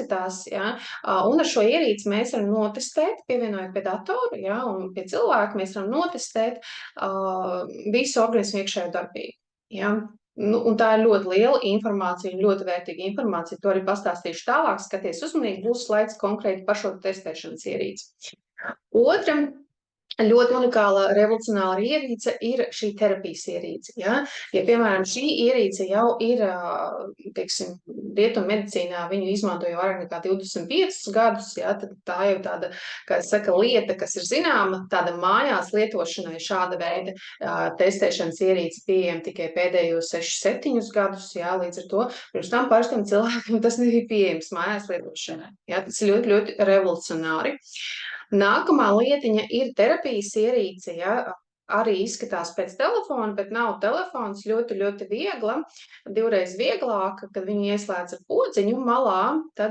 izskatās, ja, un ar šo ierīci mēs varam notestēt, pievienojot pie datora, ja, un pie cilvēka mēs varam notestēt visu organismu iekšējo darbību. Ja. Nu, un tā ir ļoti liela informācija, ļoti vērtīga informācija. To arī pastāstīšu tālāk, skaties uzmanīgi, būs slaids konkrēti par šo testēšanas ierīci. Otra ļoti unikāla revolucionāra ierīce ir šī terapijas ierīce. Ja, piemēram, šī ierīce jau ir, teiksim, rietumu medicīnā, viņu izmanto jau vairāk nekā 25 gadus, ja, tad tā jau tāda, kā saka, lieta, kas ir zināma, tāda mājās lietošanai šāda veida testēšanas ierīce pieejama tikai pēdējos 6-7 gadus, ja, līdz ar to pirms tam parastam cilvēkam tas nebija pieejams mājās lietošanai. Ja, tas ir ļoti, ļoti revolucionāri. Nākamā lietiņa ir terapijas ierīce, ja, arī izskatās pēc telefona, bet nav telefons, ļoti, ļoti viegla, divreiz vieglāka, kad viņu ieslēdz ar podziņu malā, tad